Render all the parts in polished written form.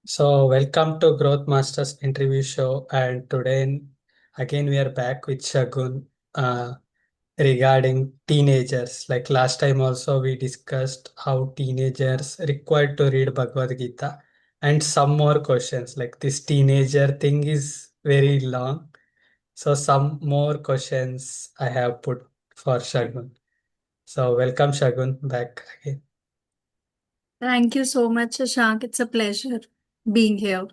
Welcome to Growth Masters interview show. And today, again, we are back with Shagun regarding teenagers. Like last time, also, we discussed how teenagers required to read Bhagavad Gita and some more questions. Like this teenager thing is very long. So, some more questions I have put for Shagun. So, welcome, Shagun, back again. Thank you so much, Shashank. It's a pleasure being here.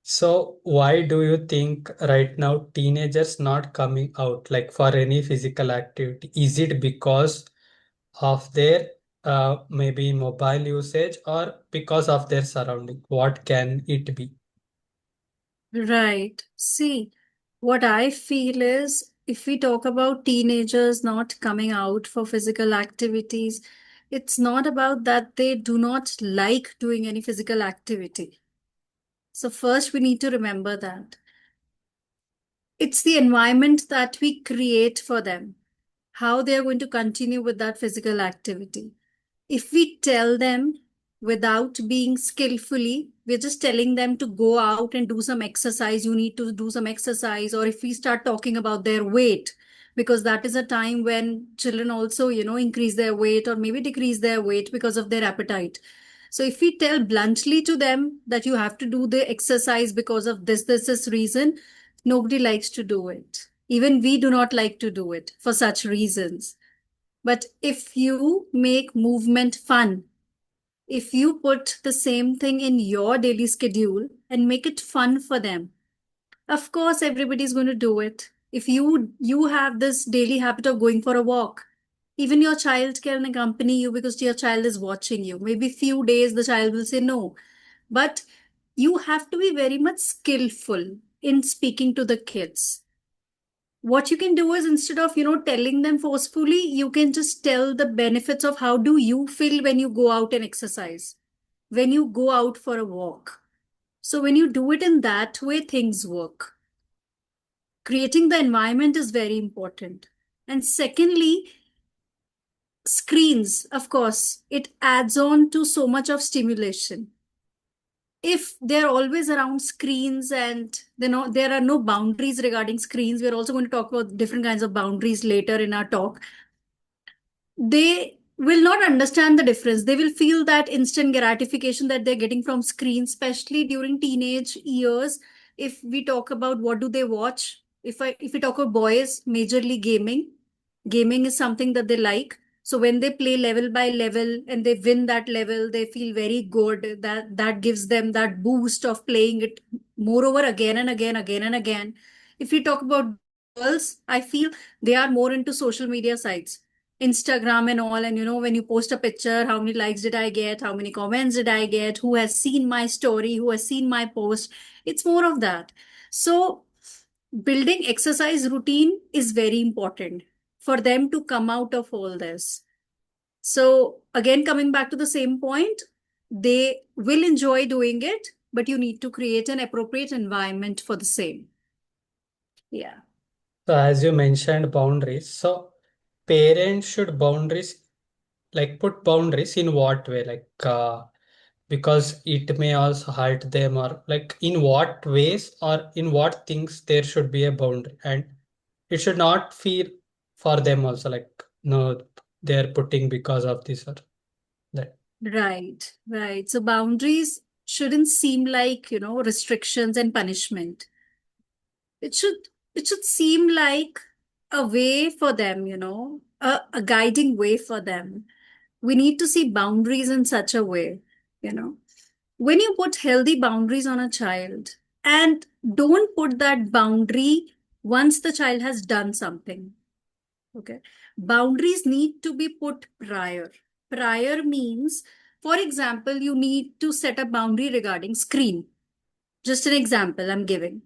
So why do you think right now teenagers not coming out like for any physical activity? Is it because of their maybe mobile usage or because of their surrounding? What can it be? Right. See, what I feel is if we talk about teenagers not coming out for physical activities, it's not about that they do not like doing any physical activity. So, first, we need to remember that it's the environment that we create for them, how they are going to continue with that physical activity. If we tell them without being skillfully, we're just telling them to go out and do some exercise, you need to do some exercise. Or if we start talking about their weight, because that is a time when children also, increase their weight or maybe decrease their weight because of their appetite. So if we tell bluntly to them that you have to do the exercise because of this reason, nobody likes to do it. Even we do not like to do it for such reasons. But if you make movement fun, if you put the same thing in your daily schedule and make it fun for them, of course everybody's going to do it. If you have this daily habit of going for a walk, even your child can accompany you because your child is watching you. Maybe few days the child will say no, but you have to be very much skillful in speaking to the kids. What you can do is instead of telling them forcefully, you can just tell the benefits of how do you feel when you go out and exercise, when you go out for a walk. So when you do it in that way, things work. Creating the environment is very important. And secondly, screens, of course, it adds on to so much of stimulation. If they're always around screens and there are no boundaries regarding screens, we're also going to talk about different kinds of boundaries later in our talk. They will not understand the difference. They will feel that instant gratification that they're getting from screens, especially during teenage years. If we talk about what do they watch, if we talk about boys, majorly gaming. Gaming is something that they like. So when they play level by level and they win that level, they feel very good. That gives them that boost of playing it moreover again and again, again and again. If we talk about girls, I feel they are more into social media sites, Instagram and all. And when you post a picture, how many likes did I get? How many comments did I get? Who has seen my story? Who has seen my post? It's more of that. So building exercise routine is very important for them to come out of all this. So again, coming back to the same point, they will enjoy doing it, but you need to create an appropriate environment for the same. Yeah. So as you mentioned boundaries, so parents should boundaries like put boundaries in what way? Like because it may also hurt them or like in what ways or in what things there should be a boundary and it should not feel for them also like no they're putting because of this or that. Right, right. So boundaries shouldn't seem like, restrictions and punishment. It should it should seem like a way for them, a guiding way for them. We need to see boundaries in such a way, you know. When you put healthy boundaries on a child and don't put that boundary once the child has done something. Okay. Boundaries need to be put prior. Prior means, for example, you need to set a boundary regarding screen. Just an example I'm giving.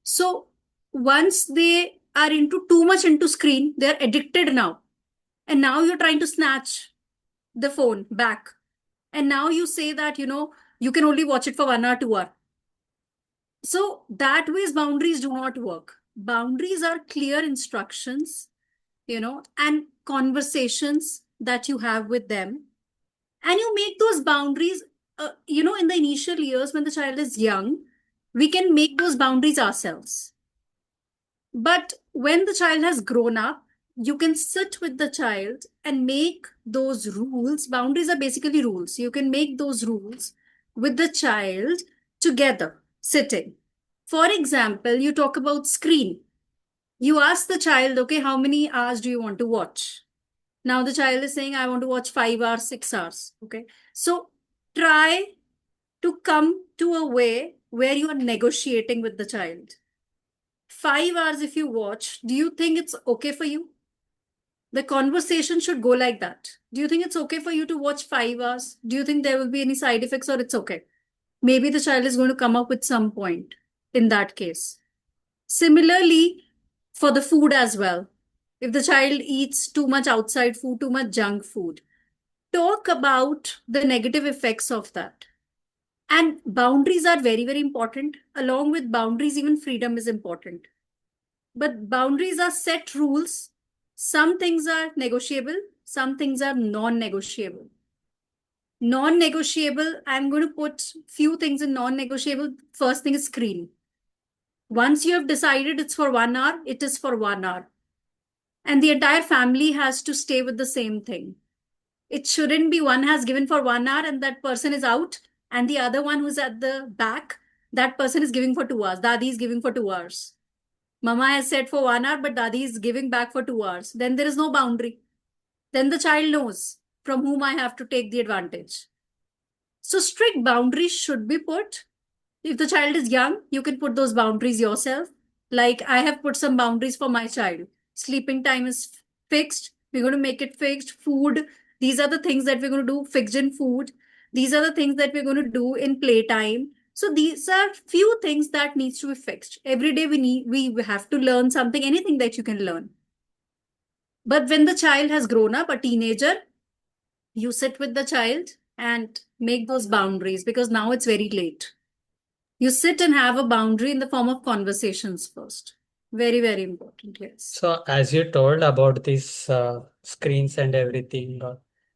So once they are into too much into screen, they're addicted now. And now you're trying to snatch the phone back. And now you say that, you can only watch it for 1 hour, 2 hour. So that ways boundaries do not work. Boundaries are clear instructions, and conversations that you have with them. And you make those boundaries in the initial years when the child is young, we can make those boundaries ourselves. But when the child has grown up, you can sit with the child and make those rules. Boundaries are basically rules. You can make those rules with the child together, sitting. For example, you talk about screen. You ask the child, okay, how many hours do you want to watch? Now the child is saying, I want to watch 5 hours, 6 hours. Okay. So try to come to a way where you are negotiating with the child. 5 hours if you watch, do you think it's okay for you? The conversation should go like that. Do you think it's okay for you to watch 5 hours? Do you think there will be any side effects or it's okay? Maybe the child is going to come up with some point in that case. Similarly, for the food as well. If the child eats too much outside food, too much junk food, talk about the negative effects of that. And boundaries are very, very important. Along with boundaries, even freedom is important. But boundaries are set rules. Some things are negotiable, some things are non-negotiable. Non-negotiable, I'm going to put few things in non-negotiable. First thing is screen. Once you have decided it's for 1 hour, it is for 1 hour. And the entire family has to stay with the same thing. It shouldn't be one has given for 1 hour and that person is out, and the other one who's at the back, that person is giving for 2 hours. Dadi is giving for 2 hours. Mama has said for 1 hour, but Dadi is giving back for 2 hours. Then there is no boundary. Then the child knows from whom I have to take the advantage. So strict boundaries should be put. If the child is young, you can put those boundaries yourself. Like I have put some boundaries for my child. Sleeping time is fixed. We're going to make it fixed. Food. These are the things that we're going to do fixed in food. These are the things that we're going to do in playtime. So these are few things that needs to be fixed. Every day we have to learn something, anything that you can learn. But when the child has grown up, a teenager, you sit with the child and make those boundaries because now it's very late. You sit and have a boundary in the form of conversations first. Very, very important. Yes. So as you told about these screens and everything,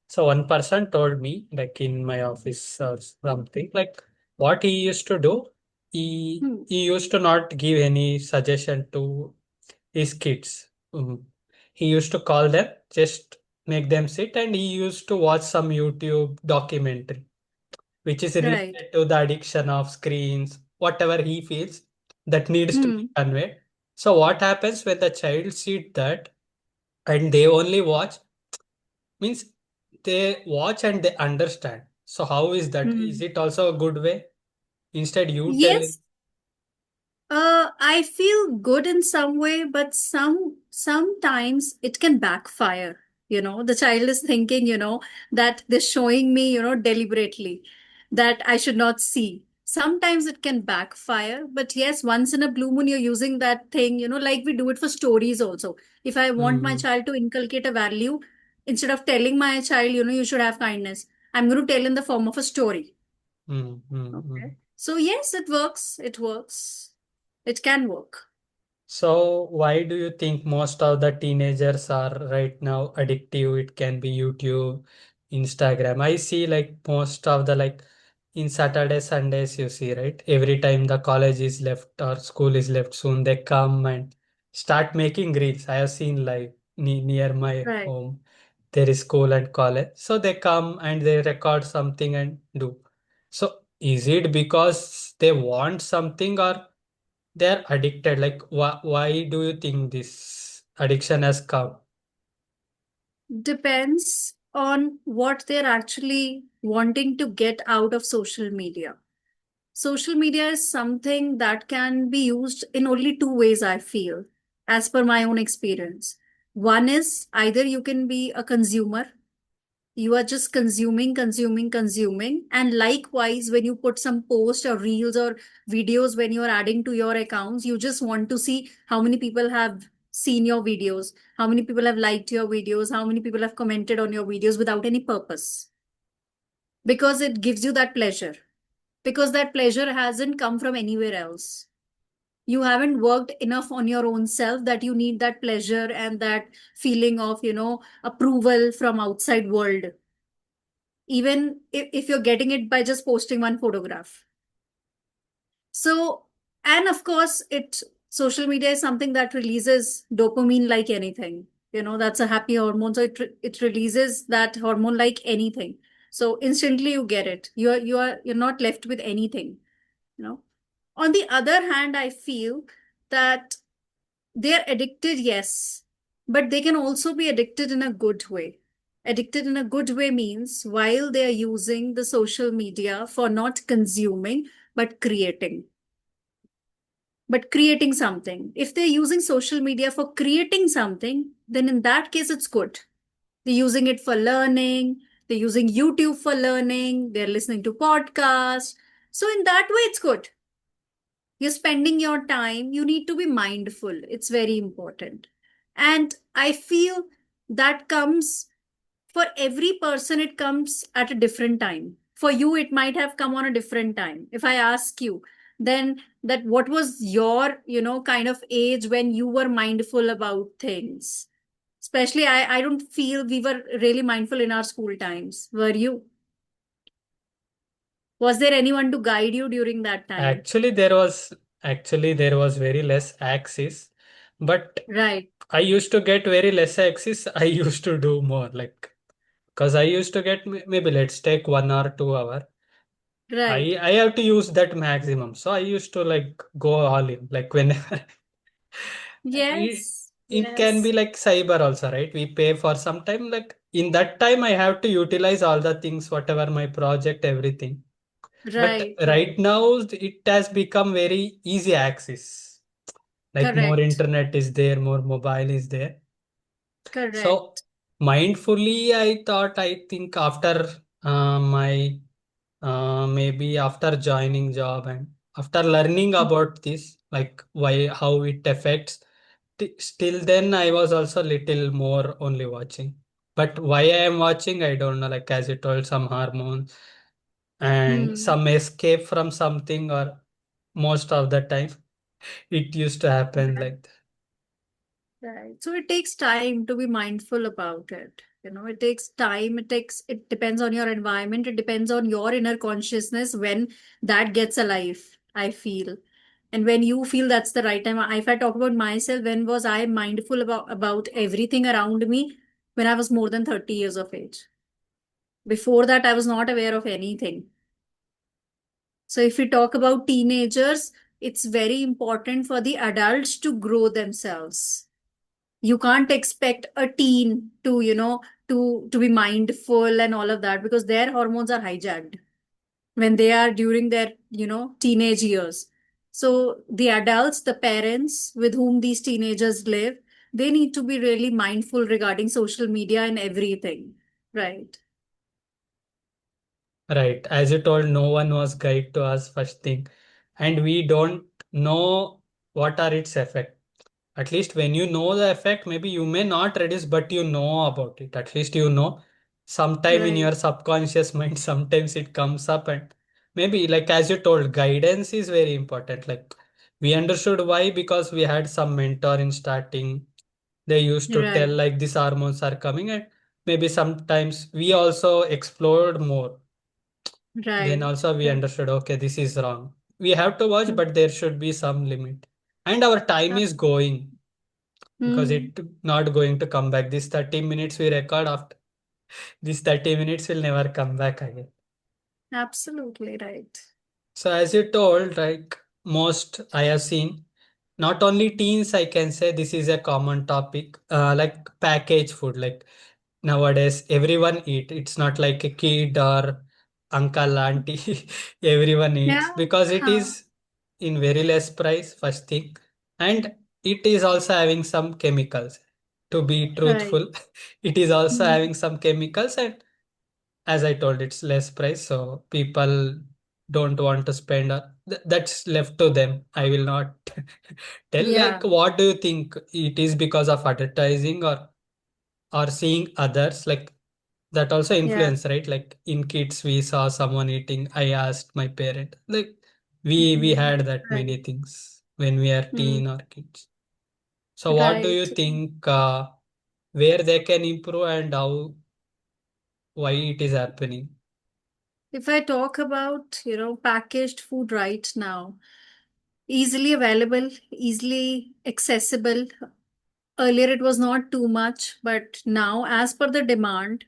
so one person told me, like in my office or something, like what he used to do, he used to not give any suggestion to his kids. He used to call them, just make them sit, and he used to watch some YouTube documentary, which is Right. related to the addiction of screens, whatever he feels that needs to be conveyed. So what happens when the child sees that and they only watch, means they watch and they understand. So how is that? Is it also a good way? Instead, you tell him. Yes, I feel good in some way, but sometimes it can backfire. The child is thinking, that they're showing me, deliberately that I should not see. Sometimes it can backfire, but yes, once in a blue moon, you're using that thing, like we do it for stories also. If I want my Mm, child to inculcate a value, instead of telling my child, you should have kindness, I'm going to tell in the form of a story. mm, mm, mm. Okay. So yes, it works. It works. It can work. So why do you think most of the teenagers are right now addictive? It can be YouTube, Instagram. I see like most of the like in Saturday, Sundays, you see, right? Every time the college is left or school is left soon, they come and start making reels. I have seen like near my Right. home, there is school and college. So they come and they record something and do. So is it because they want something or they're addicted? Like, why do you think this addiction has come? Depends on what they're actually wanting to get out of social media. Social media is something that can be used in only two ways, I feel, as per my own experience. One is either you can be a consumer. You are just consuming, consuming, consuming. And likewise, when you put some post or reels or videos, when you're adding to your accounts, you just want to see how many people have seen your videos, how many people have liked your videos, how many people have commented on your videos without any purpose. Because it gives you that pleasure. Because that pleasure hasn't come from anywhere else. You haven't worked enough on your own self that you need that pleasure and that feeling of, approval from outside world. even if you're getting it by just posting one photograph. So, and of course, social media is something that releases dopamine like anything. That's a happy hormone. So it releases that hormone like anything. So instantly you get it. You're not left with anything, you know. On the other hand, I feel that they're addicted, yes, but they can also be addicted in a good way. Addicted in a good way means while they are using the social media for not consuming, but creating something. If they're using social media for creating something, then in that case, it's good. They're using it for learning, they're using YouTube for learning, they're listening to podcasts. So, in that way, it's good. You're spending your time, you need to be mindful. It's very important. And I feel that comes for every person, it comes at a different time. For you, it might have come on a different time. If I ask you, then that what was your, kind of age when you were mindful about things? Especially, I don't feel we were really mindful in our school times. Were you? Was there anyone to guide you during that time? Actually, there was very less access, but Right, I used to get very less access. I used to do more, like, because I used to get maybe let's take 1 hour, 2 hour. right. I have to use that maximum. So I used to like go all in, like whenever it, Yes, it can be yes. like cyber also, right? We pay for some time. Like in that time, I have to utilize all the things, whatever my project, everything. But Right, right. right now, it has become very easy access. Like more Correct, internet is there, more mobile is there. So correct. mindfully, I thought, I think after my maybe after joining job and after learning about this, like why, how it affects, still then I was also little more only watching. But why I am watching, I don't know. Like as you told, some hormones and Hmm. some escape from something, or most of the time it used to happen Right, like that. right. So it takes time to be mindful about it. It takes time. It depends on your environment. It depends on your inner consciousness when that gets alive, I feel. And when you feel that's the right time. If I talk about myself, when was I mindful about everything around me? When I was more than 30 years of age. Before that, I was not aware of anything. So if we talk about teenagers, it's very important for the adults to grow themselves. You can't expect a teen to be mindful and all of that because their hormones are hijacked when they are during their, teenage years. So the adults, the parents with whom these teenagers live, they need to be really mindful regarding social media and everything. Right. Right. As you told, no one was guide to us first thing. And we don't know what are its effect. At least when you know the effect, maybe you may not reduce, but you know about it. At least you know. Sometime in Right. your subconscious mind, sometimes it comes up, and maybe like as you told, guidance is very important. Like we understood why, because we had some mentor in starting. They used to tell Right. like these hormones are coming, and maybe sometimes we also explored more. Then Right. also we Right. understood, okay, this is wrong. We have to watch, but there should be some limit. And our time is going, because Hmm. it not going to come back. This 30 minutes we record, after this 30 minutes will never come back again. Absolutely right. So as you told, like most I have seen, not only teens, I can say this is a common topic, like packaged food. Like nowadays, everyone eat. It's not like a kid or uncle, auntie. Everyone Yeah. eats because it Huh. is in very less price, first thing, and it is also having some chemicals. To be Right. truthful, it is also Hmm. having some chemicals, and as I told, it's less price, so people don't want to spend. That's left to them. I will not tell. Like, Yeah. what do you think? It is because of advertising, or seeing others, like that also Yeah. influence, right? Like in kids, we saw someone eating. I asked my parent. Like we Hmm. had that Right. many things when we are Hmm. teen or kids. So, what do you Right. think? Where they can improve and how why it is happening? If I talk about, packaged food right now, easily available, easily accessible. Earlier it was not too much, but now as per the demand,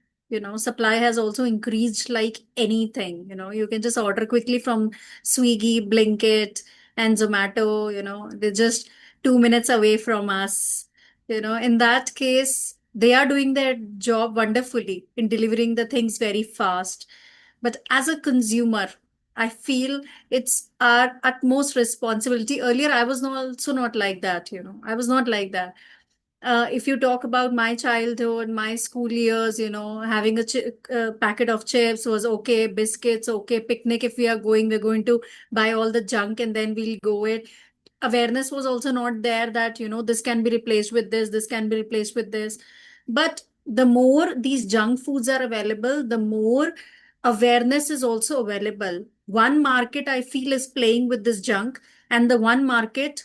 supply has also increased like anything. You can just order quickly from Swiggy, Blinkit, and Zomato. They're just 2 minutes away from us. In that case, they are doing their job wonderfully in delivering the things very fast. But as a consumer, I feel it's our utmost responsibility. Earlier, I was not also not like that. I was not like that. If you talk about my childhood, my school years, having a packet of chips was okay, biscuits okay, picnic if we are going, we're going to buy all the junk and then we'll go it. Awareness was also not there that, this can be replaced with this can be replaced with this. But the more these junk foods are available, the more awareness is also available. One market I feel is playing with this junk, and the one market,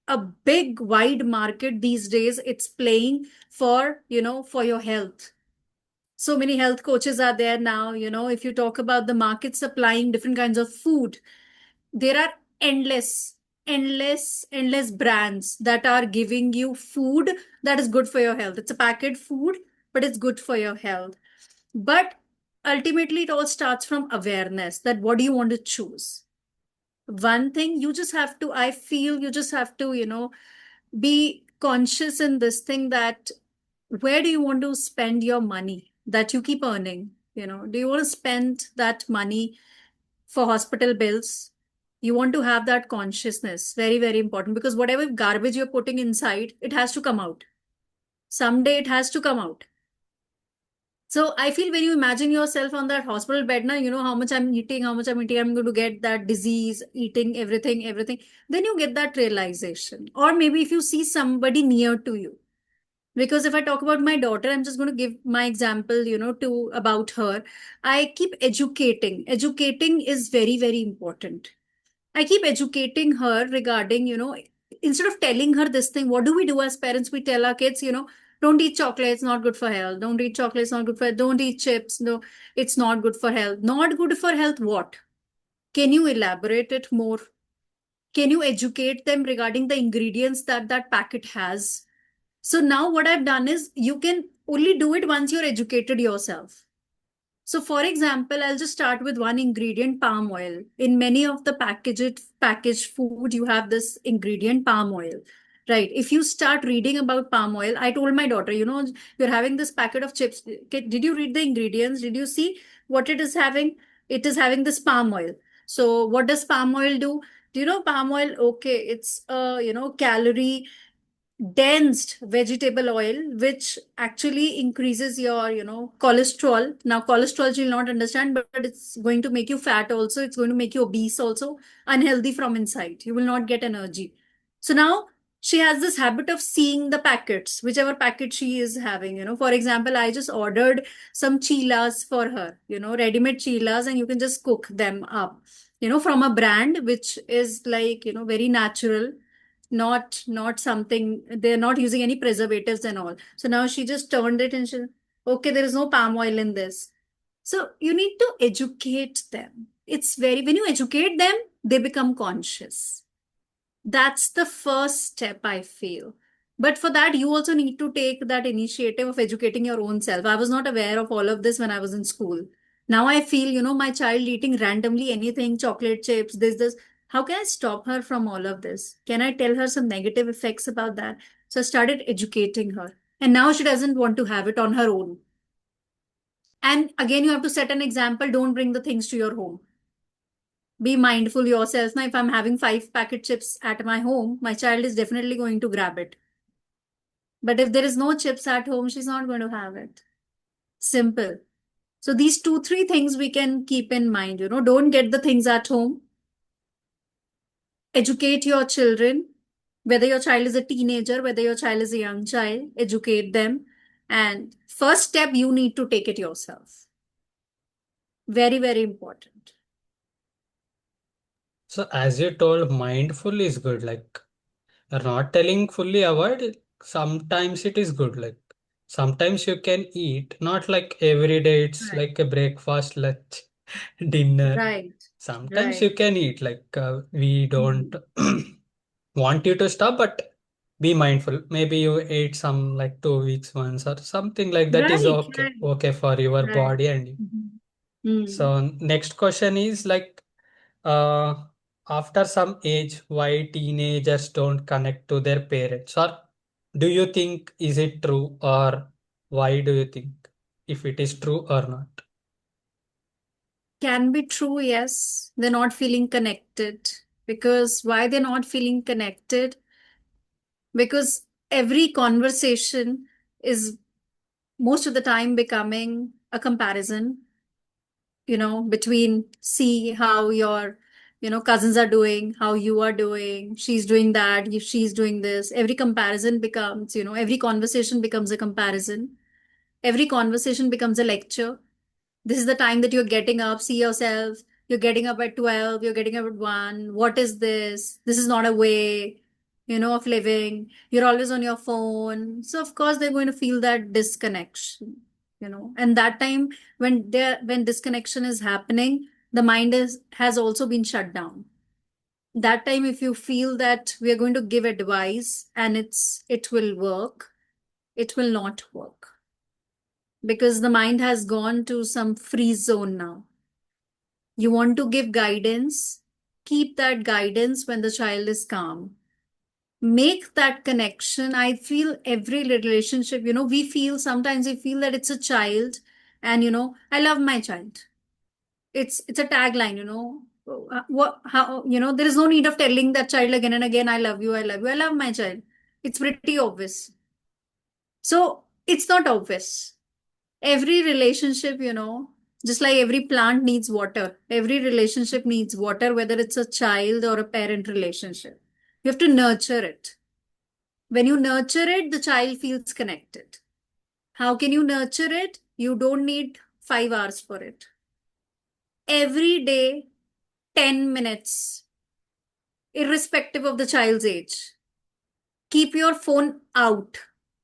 a big wide market these days, it's playing for for your health. So many health coaches are there now. If you talk about the market supplying different kinds of food, there are endless brands that are giving you food that is good for your health. It's a packet food, but it's good for your health. But ultimately it all starts from awareness, that what do you want to choose. One thing you just have to, I feel you just have to, be conscious in this thing, that where do you want to spend your money that you keep earning. Do you want to spend that money for hospital bills? You want to have that consciousness, very very important, because whatever garbage you're putting inside, it has to come out. Someday it has to come out. So I feel when you imagine yourself on that hospital bed now, how much I'm eating, I'm going to get that disease, eating everything, then you get that realization. Or maybe if you see somebody near to you, because if I talk about my daughter, I'm just going to give my example, to about her. I keep educating is very very important. I keep educating her regarding, instead of telling her this thing, what do we do as parents? We tell our kids, don't eat chocolates, not good for health. Don't eat chocolates, not good for health. Don't eat chips. No, it's not good for health. Not good for health, what? Can you elaborate it more? Can you educate them regarding the ingredients that that packet has? So now what I've done is, you can only do it once you're educated yourself. So, for example, I'll just start with one ingredient, palm oil. In many of the packaged food, you have this ingredient, palm oil. Right. If you start reading about palm oil, I told my daughter, you're having this packet of chips. Okay, did you read the ingredients? Did you see what it is having? It is having this palm oil. So, what does palm oil do? Do you know palm oil? Okay, it's a calorie dense vegetable oil, which actually increases your cholesterol. Now cholesterol you'll not understand, but it's going to make you fat also, it's going to make you obese also, unhealthy from inside, you will not get energy. So now she has this habit of seeing the packets, whichever packet she is having. For example, I just ordered some chilas for her, ready-made chilas, and you can just cook them up, from a brand which is like, very natural, not something, they're not using any preservatives and all. So now she just turned it and she, okay, there is no palm oil in this. So you need to educate them. It's very, when you educate them, they become conscious. That's the first step, I feel. But for that, you also need to take that initiative of educating your own self. I was not aware of all of this when I was in school. Now I feel, my child eating randomly anything, chocolate chips, this. How can I stop her from all of this? Can I tell her some negative effects about that? So I started educating her. And now she doesn't want to have it on her own. And again, you have to set an example. Don't bring the things to your home. Be mindful yourself. Now, if I'm having 5 packet chips at my home, my child is definitely going to grab it. But if there is no chips at home, she's not going to have it. Simple. So these 2, 3 things we can keep in mind. Don't get the things at home. Educate your children, whether your child is a teenager, whether your child is a young child, educate them. And first step, you need to take it yourself. Very, very important. So as you told, mindful is good. Like you're not telling fully avoid. Sometimes it is good. Like Sometimes you can eat, not like every day, it's Right. like a breakfast, lunch, dinner. Right. Sometimes you Right. can eat, like we don't Mhm. want you to stop, but be mindful. Maybe you ate some like 2 weeks once or something like that is Right. okay. Right. Okay for your Right. body and you. Mhm. Mm. So next question is like uh, after some age, why teenagers don't connect to their parents? Or do you think is it true or why do you think if it is true or not? Can be true, yes. They're not feeling connected. Because why they're not feeling connected? Because every conversation is most of the time becoming a comparison, between see how your, cousins are doing, how you are doing, she's doing that, she's doing this. Every comparison becomes, every conversation becomes a comparison. Every conversation becomes a lecture. This is the time that you're getting up, see yourself. You're getting up at 12, you're getting up at 1. What is this? This is not a way, of living. You're always on your phone. So of course they're going to feel that disconnection, And that time when disconnection is happening, the mind has also been shut down. That time if you feel that we are going to give advice and it will work, it will not work because the mind has gone to some freeze zone now. You want to give guidance, keep that guidance when the child is calm. Make that connection. I feel every relationship, sometimes we feel that it's a child and I love my child. It's a tagline, What how there is no need of telling that child again and again, I love you, I love you, I love my child. It's pretty obvious. So it's not obvious. Every relationship, just like every plant needs water, every relationship needs water, whether it's a child or a parent relationship. You have to nurture it. When you nurture it, the child feels connected. How can you nurture it? You don't need 5 hours for it. Every day, 10 minutes, irrespective of the child's age. Keep your phone out.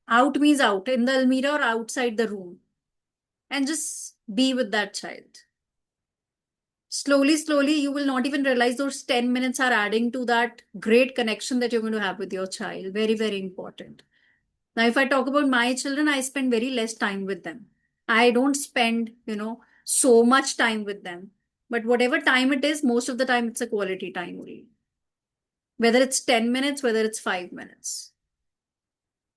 Out means out, in the almirah or outside the room. And just be with that child. Slowly, slowly, you will not even realize those 10 minutes are adding to that great connection that you're going to have with your child. Very, very important. Now, if I talk about my children, I spend very less time with them. I don't spend, so much time with them. But whatever time it is, most of the time it's a quality time only. Whether it's 10 minutes, whether it's 5 minutes.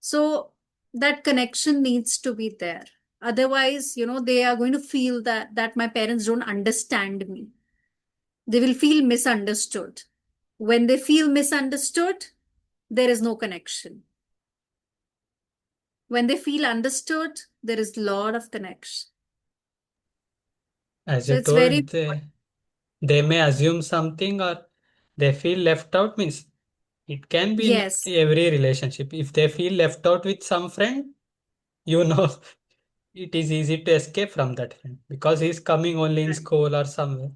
So that connection needs to be there. Otherwise, they are going to feel that my parents don't understand me. They will feel misunderstood. When they feel misunderstood, there is no connection. When they feel understood, there is a lot of connection. As So you it's very told, important. they may assume something or they feel left out means it can be in Yes, every relationship. If they feel left out with some friend, you know it is easy to escape from that friend because he's coming only in right, school or somewhere.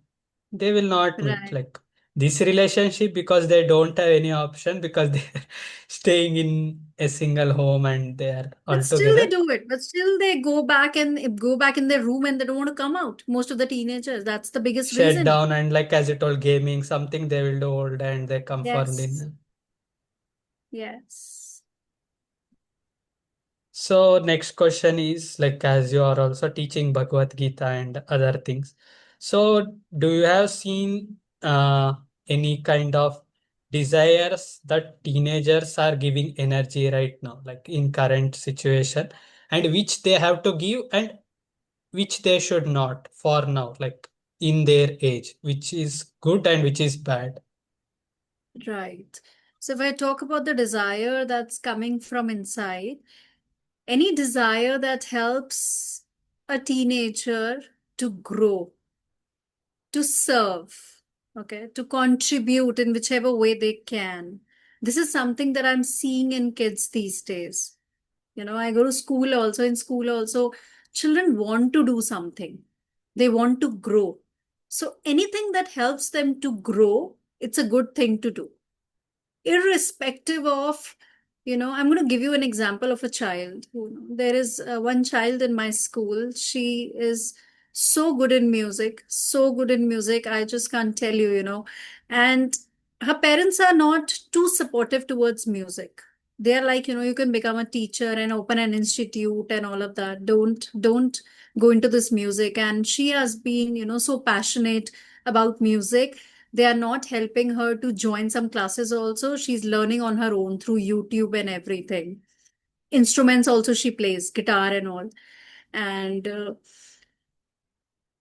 They will not meet right. like this relationship because they don't have any option because they're staying in a single home and they are all But still they together do it. But still they go back in their room and they don't want to come out. Most of the teenagers, that's the biggest shut reason. down and like as you told gaming something they will do all day and they come for Yes, dinner. yes. So next question is like as you are also teaching Bhagavad Gita and other things. So do you have seen any kind of desires that teenagers are giving energy right now, like in current situation, and which they have to give and which they should not for now, like in their age, which is good and which is bad? Right. So if I talk about the desire that's coming from inside, any desire that helps a teenager to grow, to serve, okay, to contribute in whichever way they can. This is something that I'm seeing in kids these days. I go to school also, in school also, children want to do something. They want to grow. So anything that helps them to grow, it's a good thing to do. Irrespective of I'm going to give you an example of a child. There is one child in my school. She is so good in music, so good in music. I just can't tell you, And her parents are not too supportive towards music. They're like, you can become a teacher and open an institute and all of that. Don't go into this music. And she has been, so passionate about music. They are not helping her to join some classes also. She's learning on her own through YouTube and everything. Instruments also she plays, guitar and all. And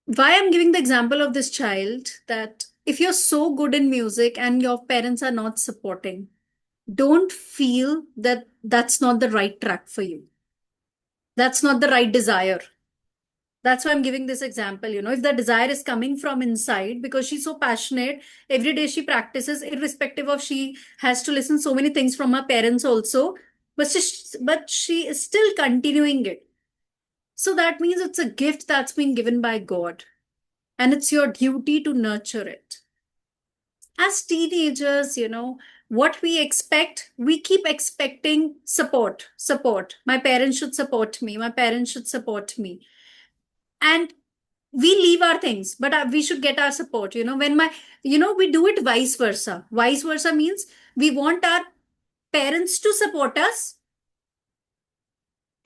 why I'm giving the example of this child, that if you're so good in music and your parents are not supporting, don't feel that that's not the right track for you. That's not the right desire. That's why I'm giving this example. If the desire is coming from inside because she's so passionate, every day she practices, irrespective of she has to listen so many things from her parents also, but she is still continuing it. So that means it's a gift that's been given by God, and it's your duty to nurture it. As teenagers, what we expect, we keep expecting support, support. My parents should support me. My parents should support me. And we leave our things, but we should get our support. We do it vice versa means we want our parents to support us,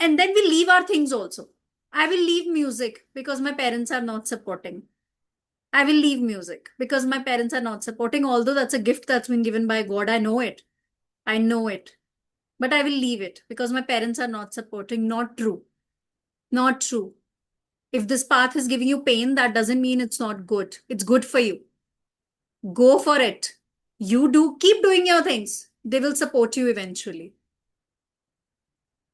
and then we leave our things also. I will leave music because my parents are not supporting. I will leave music because my parents are not supporting, although that's a gift that's been given by God. I know it, but I will leave it because my parents are not supporting. Not true. Not true. If this path is giving you pain, that doesn't mean it's not good. It's good for you. Go for it. Keep doing your things. They will support you eventually.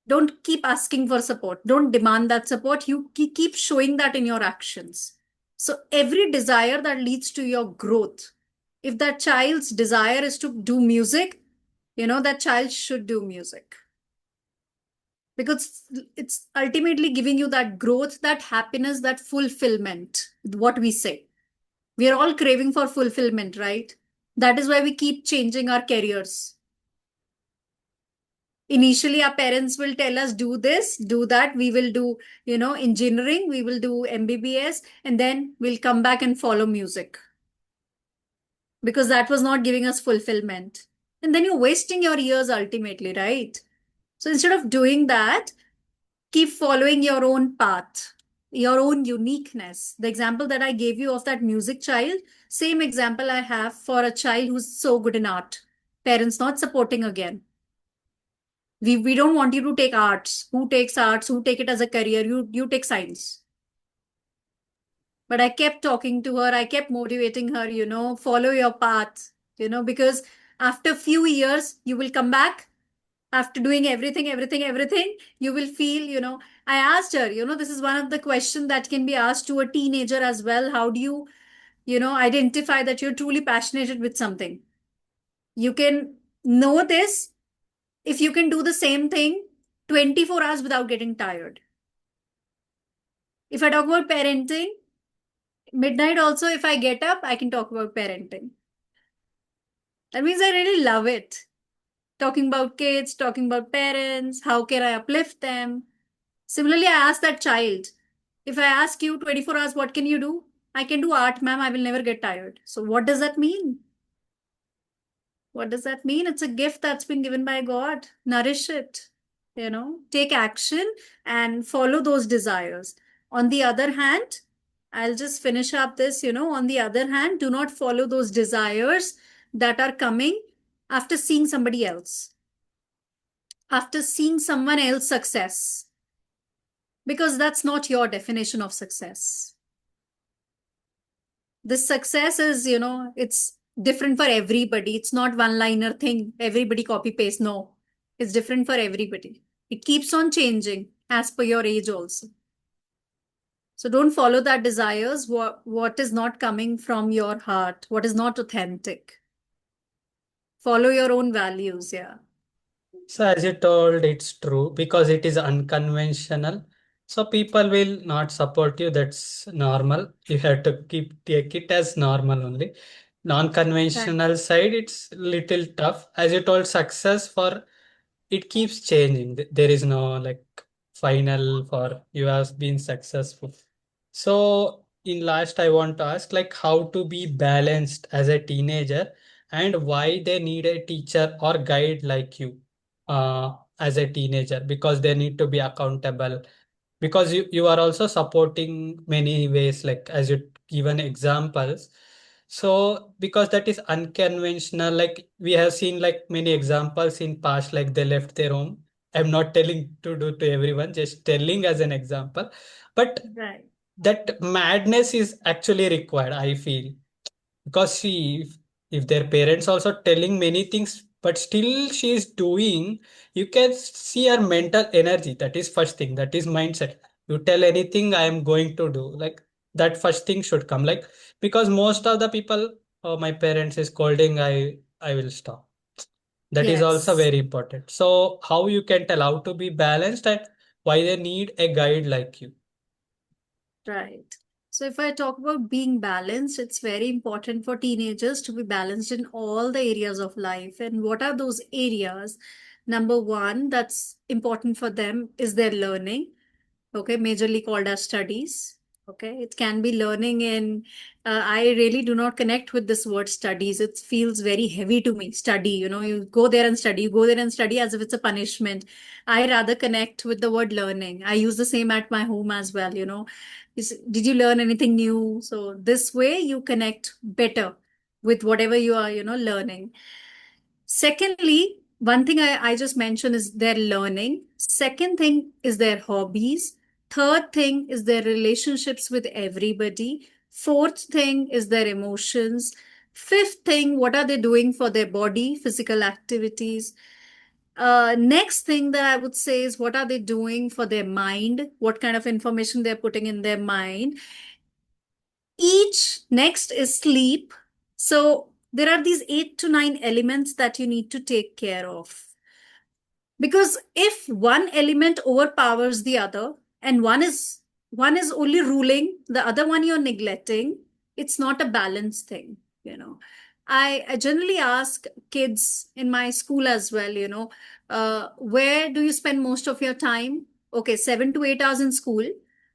Don't keep asking for support. Don't demand that support. You keep showing that in your actions. So every desire that leads to your growth, if that child's desire is to do music, that child should do music, because it's ultimately giving you that growth, that happiness, that fulfillment. What we say, we are all craving for fulfillment, right? That is why we keep changing our careers. Initially, our parents will tell us, do this, do that. We will do, engineering, we will do MBBS, and then we'll come back and follow music because that was not giving us fulfillment. And then you're wasting your years ultimately, right? So instead of doing that, keep following your own path, your own uniqueness. The example that I gave you of that music child, same example I have for a child who's so good in art. Parents not supporting again. We don't want you to take arts. Who takes arts? Who take it as a career? You take science. But I kept talking to her. I kept motivating her, follow your path, because after few years, you will come back after doing everything, you will feel, I asked her, this is one of the questions that can be asked to a teenager as well. How do you, identify that you're truly passionate with something? You can know this if you can do the same thing 24 hours without getting tired. If I talk about parenting, midnight also, if I get up, I can talk about parenting. That means I really love it. Talking about kids, talking about parents, how can I uplift them? Similarly, I asked that child, if I ask you 24 hours, what can you do? I can do art, ma'am. I will never get tired. So what does that mean? What does that mean? It's a gift that's been given by God. Nourish it, take action and follow those desires. On the other hand, I'll just finish up this, on the other hand, do not follow those desires that are coming after seeing somebody else, after seeing someone else's success, because that's not your definition of success. This success is, it's different for everybody. It's not one liner thing. Everybody copy paste. No, it's different for everybody. It keeps on changing as per your age also. So don't follow that desires, what is not coming from your heart, what is not authentic. Follow your own values. Yeah. So as you told, it's true because it is unconventional. So people will not support you. That's normal. You have to take it as normal only. Right. Non-conventional side, it's little tough. As you told, success for it keeps changing. There is no like final for you have been successful. So in last, I want to ask like how to be balanced as a teenager and why they need a teacher or guide like you as a teenager because they need to be accountable because you are also supporting many ways like as you given examples. So because that is unconventional, like we have seen like many examples in past, like they left their home. I'm not telling to do to everyone, just telling as an example. But Right. that madness is actually required, I feel, because if their parents also telling many things, but still she is doing, you can see her mental energy. That is first thing. That is mindset. You tell anything, I am going to do. Like that first thing should come. Like because most of the people, oh, my parents is scolding, I will stop. That is also Yes. very important. So how you can tell how to be balanced and why they need a guide like you. Right. So if I talk about being balanced, it's very important for teenagers to be balanced in all the areas of life. And what are those areas? Number one, that's important for them is their learning. Okay, majorly called as studies. Okay, it can be learning in, I really do not connect with this word studies. It feels very heavy to me. Study, you go there and study, you go there and study as if it's a punishment. I rather connect with the word learning. I use the same at my home as well. Did you learn anything new? So this way you connect better with whatever you are, learning. Secondly, one thing I just mentioned is their learning. Second thing is their hobbies. Third thing is their relationships with everybody. Fourth thing is their emotions. Fifth thing, what are they doing for their body, physical activities? Next thing that I would say is what are they doing for their mind? What kind of information they're putting in their mind? Each next is sleep. So there are these 8 to 9 elements that you need to take care of. Because if one element overpowers the other and one is only ruling, the other one you're neglecting, it's not a balanced thing. I generally ask kids in my school as well, where do you spend most of your time? Okay, 7 to 8 hours in school.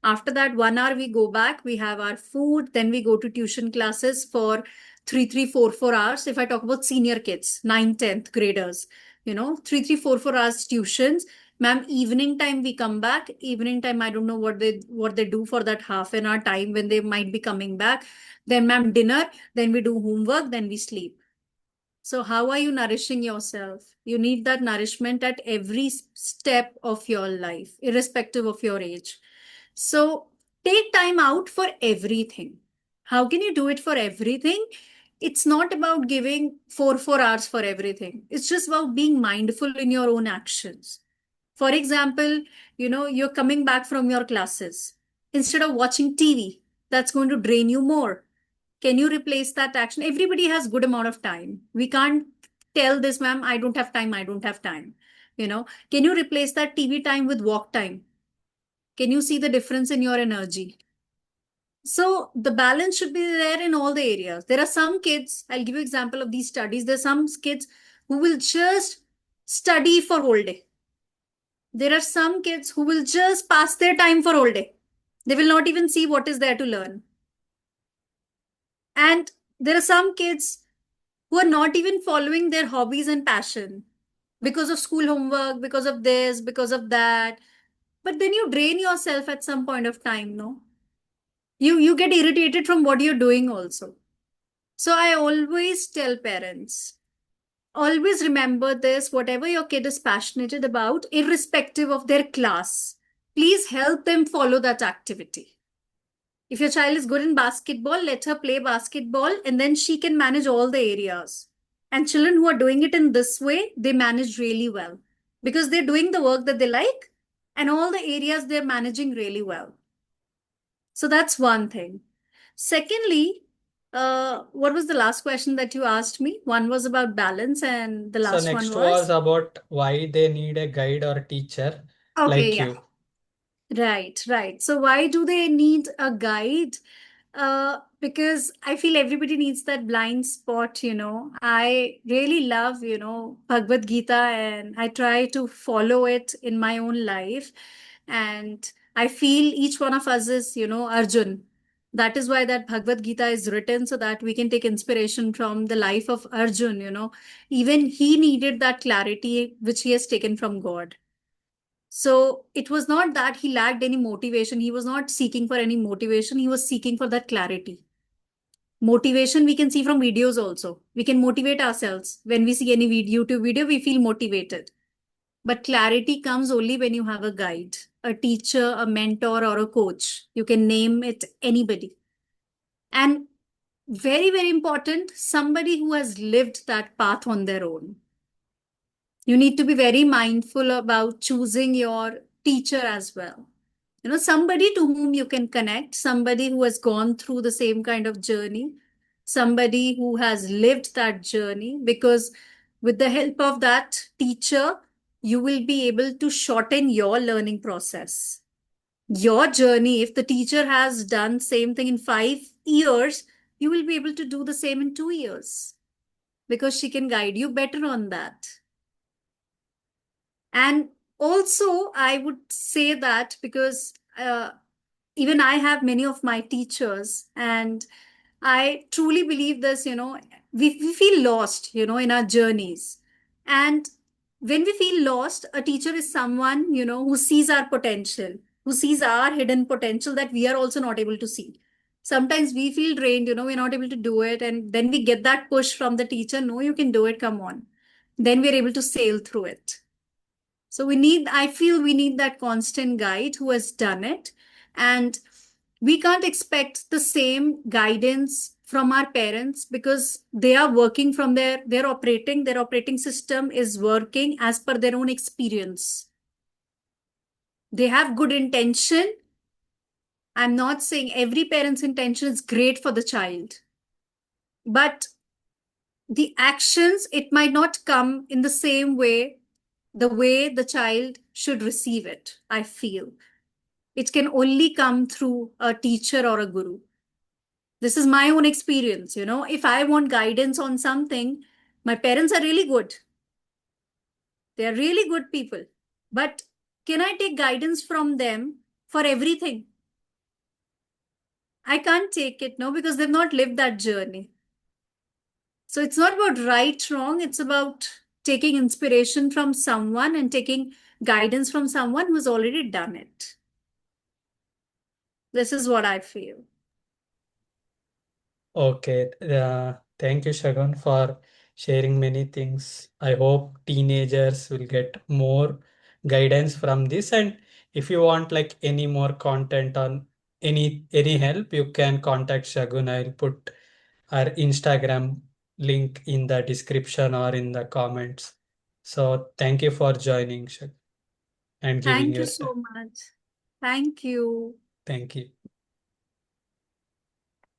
After that, 1 hour we go back, we have our food, then we go to tuition classes for 3, 3, 4 hours. If I talk about senior kids, 9, 10th graders, 3, 3, 4 hours tuitions. Ma'am, evening time we come back. Evening time, I don't know what they do for that half an hour time when they might be coming back. Then, ma'am, dinner. Then we do homework. Then we sleep. So, how are you nourishing yourself? You need that nourishment at every step of your life, irrespective of your age. So, take time out for everything. How can you do it for everything? It's not about giving 4 hours for everything. It's just about being mindful in your own actions. For example, you're coming back from your classes. Instead of watching TV, that's going to drain you more. Can you replace that action? Everybody has good amount of time. We can't tell this, ma'am, I don't have time, I don't have time. Can you replace that TV time with walk time? Can you see the difference in your energy? So the balance should be there in all the areas. There are some kids, I'll give you example of these studies. There's some kids who will just study for whole day. There are some kids who will just pass their time for whole day. They will not even see what is there to learn. And there are some kids who are not even following their hobbies and passion because of school homework, because of this, because of that. But then you drain yourself at some point of time, no? You get irritated from what you're doing also. So I always tell parents, always remember this, whatever your kid is passionate about, irrespective of their class, please help them follow that activity. If your child is good in basketball, let her play basketball and then she can manage all the areas. And children who are doing it in this way, they manage really well because they're doing the work that they like and all the areas they're managing really well. So that's one thing. Secondly, what was the last question that you asked me? One was about balance, and the So last one next was was? about why they need a guide or teacher Okay, like yeah. you. Right, right. So why do they need a guide? because I feel everybody needs that blind spot, you know. I really love, you know, Bhagavad Gita, and I try to follow it in my own life. And I feel each one of us is, you know, Arjun. That is why that Bhagavad Gita is written, so that we can take inspiration from the life of Arjun, you know. Even he needed that clarity which he has taken from God. So it was not that he lacked any motivation. He was not seeking for any motivation. He was seeking for that clarity. Motivation we can see from videos also. We can motivate ourselves. When we see any YouTube video, we feel motivated. But clarity comes only when you have a guide, a teacher, a mentor, or a coach. You can name it anybody. And very, very important, somebody who has lived that path on their own. You need to be very mindful about choosing your teacher as well. You know, somebody to whom you can connect, somebody who has gone through the same kind of journey, somebody who has lived that journey, because with the help of that teacher, you will be able to shorten your learning process. Your journey, if the teacher has done same thing in 5 years, you will be able to do the same in 2 years because she can guide you better on that. And also, I would say that because even I have many of my teachers, and I truly believe this, you know, we feel lost, you know, in our journeys. And when we feel lost, a teacher is someone, you know, who sees our potential, who sees our hidden potential that we are also not able to see. Sometimes we feel drained, you know, we're not able to do it. And then we get that push from the teacher, no, you can do it, come on. Then we're able to sail through it. So I feel we need that constant guide who has done it. And we can't expect the same guidance from our parents because they are working from their operating system is working as per their own experience. They have good intention. I'm not saying every parent's intention is great for the child, but the actions, it might not come in the same way, the way the child should receive it, I feel. It can only come through a teacher or a guru. This is my own experience, you know. If I want guidance on something, my parents are really good. They are really good people. But can I take guidance from them for everything? I can't take it, no, because they've not lived that journey. So it's not about right, wrong. It's about taking inspiration from someone and taking guidance from someone who's already done it. This is what I feel. Okay, thank you, Shagun, for sharing many things. I hope teenagers will get more guidance from this. And if you want like any more content on any help, you can contact Shagun. I'll put our Instagram link in the description or in the comments. So thank you for joining, Shagun, and giving Thank you your so time. much. Thank you. Thank you.